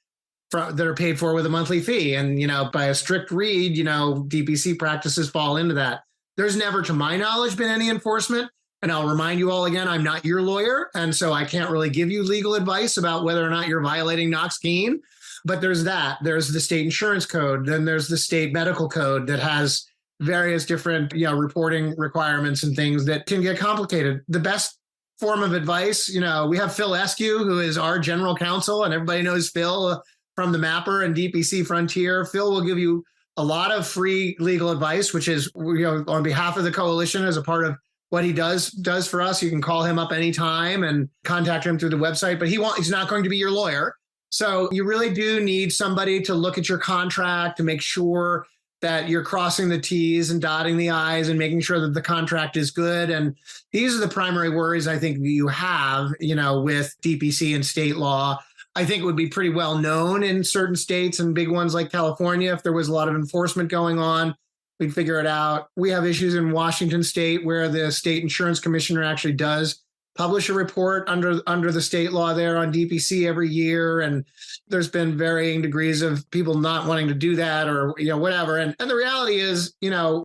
that are paid for with a monthly fee. And, by a strict read, DPC practices fall into that. There's never, to my knowledge, been any enforcement. And I'll remind you all again, I'm not your lawyer. And so I can't really give you legal advice about whether or not you're violating Knox-Keene. But there's that. There's the state insurance code. Then there's the state medical code that has various different reporting requirements and things that can get complicated. The best form of advice, we have Phil Eskew, who is our general counsel, and everybody knows Phil from the Mapper and DPC Frontier. Phil will give you a lot of free legal advice, which is, on behalf of the coalition as a part of what he does for us. You can call him up anytime and contact him through the website, but he's not going to be your lawyer. So you really do need somebody to look at your contract to make sure that you're crossing the T's and dotting the I's and making sure that the contract is good. And these are the primary worries I think you have, with DPC and state law. I think it would be pretty well known in certain states and big ones like California. If there was a lot of enforcement going on, we'd figure it out. We have issues in Washington state where the state insurance commissioner actually does publish a report under the state law there on DPC every year. And there's been varying degrees of people not wanting to do that or, whatever. And the reality is,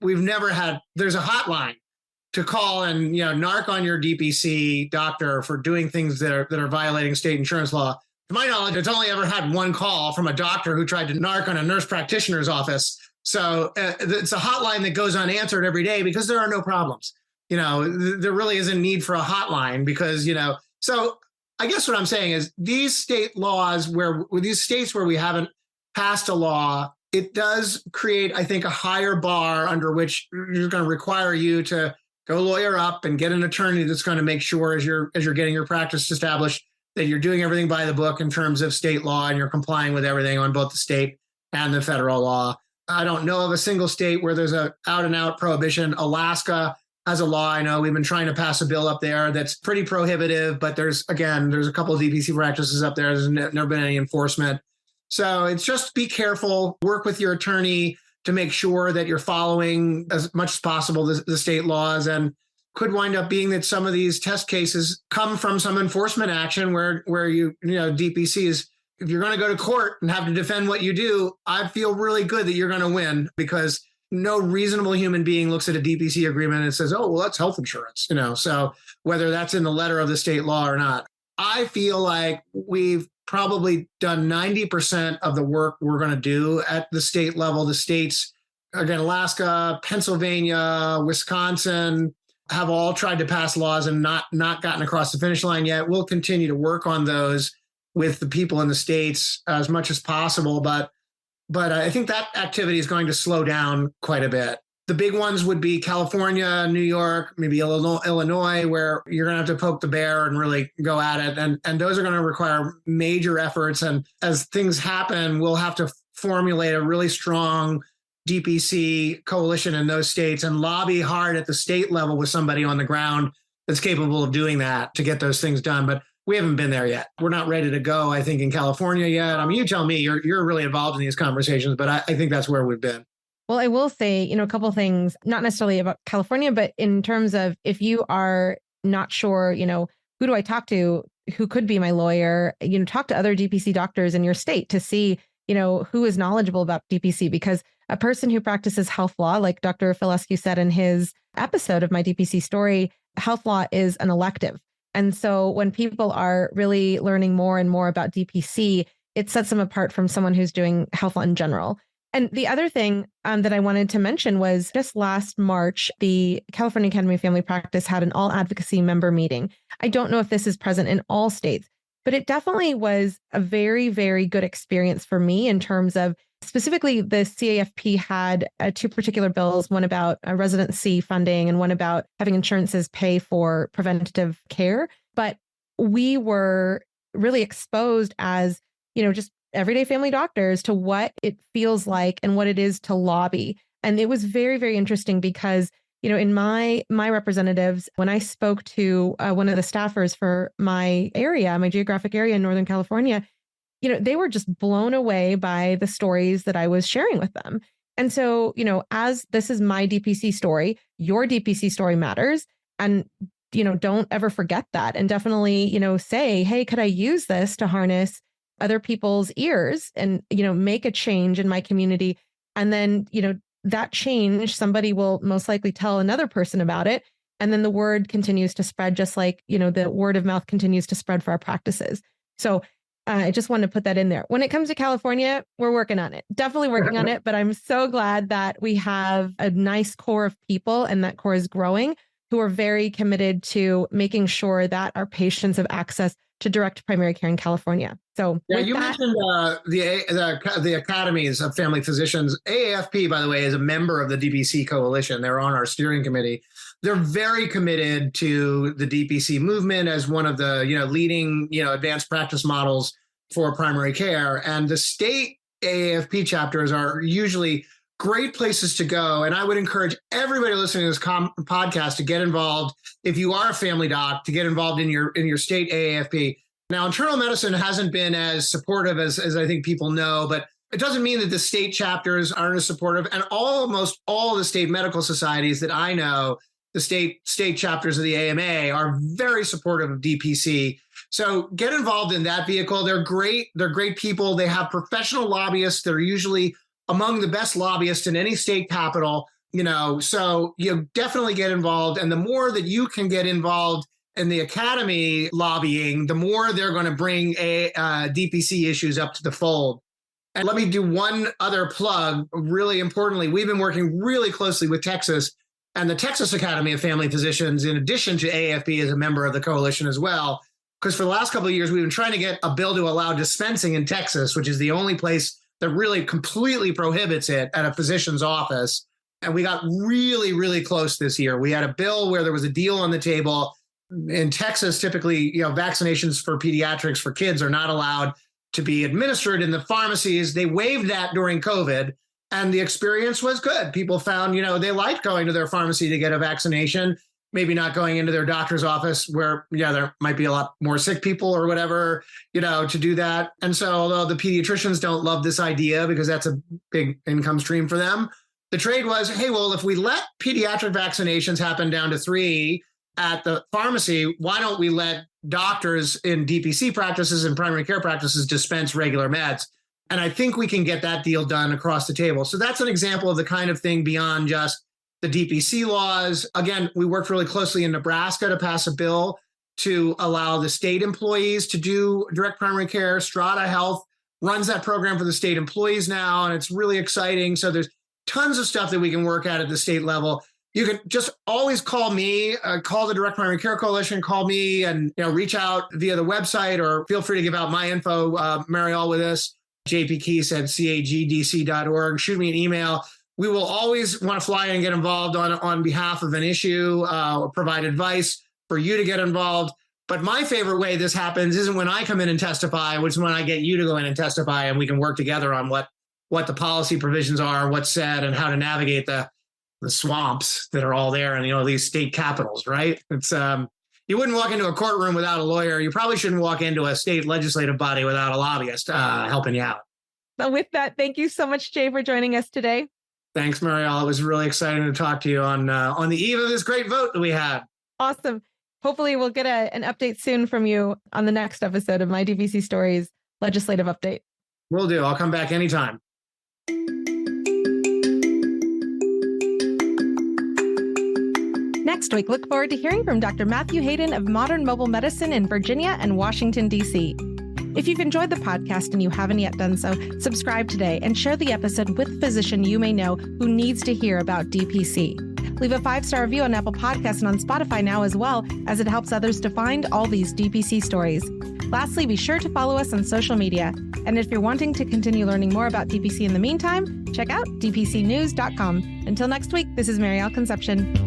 we've never had, there's a hotline to call and, narc on your DPC doctor for doing things that are violating state insurance law. To my knowledge, it's only ever had one call from a doctor who tried to narc on a nurse practitioner's office. So it's a hotline that goes unanswered every day because there are no problems. there really isn't need for a hotline because, so I guess what I'm saying is these state laws with these states where we haven't passed a law, it does create, I think, a higher bar under which you're going to require you to go lawyer up and get an attorney that's going to make sure as you're getting your practice established that you're doing everything by the book in terms of state law and you're complying with everything on both the state and the federal law. I don't know of a single state where there's a out and out prohibition. Alaska has a law. I know we've been trying to pass a bill up there that's pretty prohibitive, but there's a couple of DPC practices up there. There's never been any enforcement. So it's just be careful, work with your attorney to make sure that you're following as much as possible the state laws, and could wind up being that some of these test cases come from some enforcement action where DPC is, if you're going to go to court and have to defend what you do, I feel really good that you're going to win because no reasonable human being looks at a DPC agreement and says, oh, well, that's health insurance, so whether that's in the letter of the state law or not. I feel like we've probably done 90% of the work we're going to do at the state level. The states, again, Alaska, Pennsylvania, Wisconsin, have all tried to pass laws and not gotten across the finish line yet. We'll continue to work on those with the people in the states as much as possible. But I think that activity is going to slow down quite a bit. The big ones would be California, New York, maybe Illinois, where you're going to have to poke the bear and really go at it. And those are going to require major efforts. And as things happen, we'll have to formulate a really strong DPC coalition in those states and lobby hard at the state level with somebody on the ground that's capable of doing that to get those things done. But we haven't been there yet. We're not ready to go, I think, in California yet. I mean, you tell me, you're really involved in these conversations, but I think that's where we've been. Well, I will say, a couple of things, not necessarily about California, but in terms of if you are not sure, who do I talk to? Who could be my lawyer? Talk to other DPC doctors in your state to see, who is knowledgeable about DPC, because a person who practices health law, like Dr. Filescu said in his episode of My DPC Story, health law is an elective. And so when people are really learning more and more about DPC, it sets them apart from someone who's doing health law in general. And the other thing that I wanted to mention was just last March, the California Academy of Family Practice had an all advocacy member meeting. I don't know if this is present in all states, but it definitely was a very, very good experience for me in terms of specifically the CAFP had two particular bills, one about residency funding and one about having insurances pay for preventative care. But we were really exposed as, just everyday family doctors to what it feels like and what it is to lobby. And it was very, very interesting because, in my representatives, when I spoke to one of the staffers for my area, my geographic area in Northern California, they were just blown away by the stories that I was sharing with them. And so, as this is my DPC story, your DPC story matters. And, don't ever forget that. And definitely, say, hey, could I use this to harness other people's ears and, make a change in my community? And then, that change, somebody will most likely tell another person about it. And then the word continues to spread, just like, the word of mouth continues to spread for our practices. So I just wanted to put that in there. When it comes to California, we're working on it, definitely working on it. But I'm so glad that we have a nice core of people and that core is growing who are very committed to making sure that our patients have access to direct primary care in California. So yeah, you mentioned the academies of family physicians. AAFP, by the way, is a member of the DPC coalition. They're on our steering committee. They're very committed to the DPC movement as one of the leading advanced practice models for primary care. And the state AAFP chapters are usually great places to go. And I would encourage everybody listening to this podcast to get involved. If you are a family doc, to get involved in your state AAFP. Now, internal medicine hasn't been as supportive as I think people know, but it doesn't mean that the state chapters aren't as supportive. And almost all the state medical societies that I know, the state chapters of the AMA, are very supportive of DPC. So get involved in that vehicle. They're great. They're great people. They have professional lobbyists. They're usually among the best lobbyists in any state capital, so you definitely get involved. And the more that you can get involved in the academy lobbying, the more they're going to bring DPC issues up to the fold. And let me do one other plug. Really importantly, we've been working really closely with Texas And the Texas Academy of Family Physicians, in addition to AAFP, is a member of the coalition as well. Because for the last couple of years, we've been trying to get a bill to allow dispensing in Texas, which is the only place that really completely prohibits it at a physician's office. And we got really, really close this year. We had a bill where there was a deal on the table. In Texas, typically, vaccinations for pediatrics for kids are not allowed to be administered in the pharmacies. They waived that during COVID, and the experience was good. People found, they liked going to their pharmacy to get a vaccination, maybe not going into their doctor's office where, there might be a lot more sick people or whatever, to do that. And so although the pediatricians don't love this idea because that's a big income stream for them, the trade was, hey, well, if we let pediatric vaccinations happen down to 3 at the pharmacy, why don't we let doctors in DPC practices and primary care practices dispense regular meds? And I think we can get that deal done across the table. So that's an example of the kind of thing beyond just the DPC laws. Again, we worked really closely in Nebraska to pass a bill to allow the state employees to do direct primary care. Strata Health runs that program for the state employees now, and it's really exciting. So there's tons of stuff that we can work at the state level. You can just always call me, call the Direct Primary Care Coalition, call me and reach out via the website, or feel free to give out my info, Mariel with us, jpkeese at cagdc.org. Shoot me an email. We will always want to fly in and get involved on behalf of an issue or provide advice for you to get involved. But my favorite way this happens isn't when I come in and testify, which is when I get you to go in and testify and we can work together on what the policy provisions are, what's said, and how to navigate the swamps that are all there in these state capitals, right? It's you wouldn't walk into a courtroom without a lawyer. You probably shouldn't walk into a state legislative body without a lobbyist helping you out. But with that, thank you so much, Jay, for joining us today. Thanks, Marielle. It was really exciting to talk to you on the eve of this great vote that we had. Awesome. Hopefully we'll get an update soon from you on the next episode of My DPC Stories Legislative Update. Will do. I'll come back anytime. Next week, look forward to hearing from Dr. Matthew Hayden of Modern Mobile Medicine in Virginia and Washington, D.C. If you've enjoyed the podcast and you haven't yet done so, subscribe today and share the episode with a physician you may know who needs to hear about DPC. Leave a 5-star review on Apple Podcasts and on Spotify now as well, as it helps others to find all these DPC stories. Lastly, be sure to follow us on social media. And if you're wanting to continue learning more about DPC in the meantime, check out dpcnews.com. Until next week, this is Marielle Concepcion.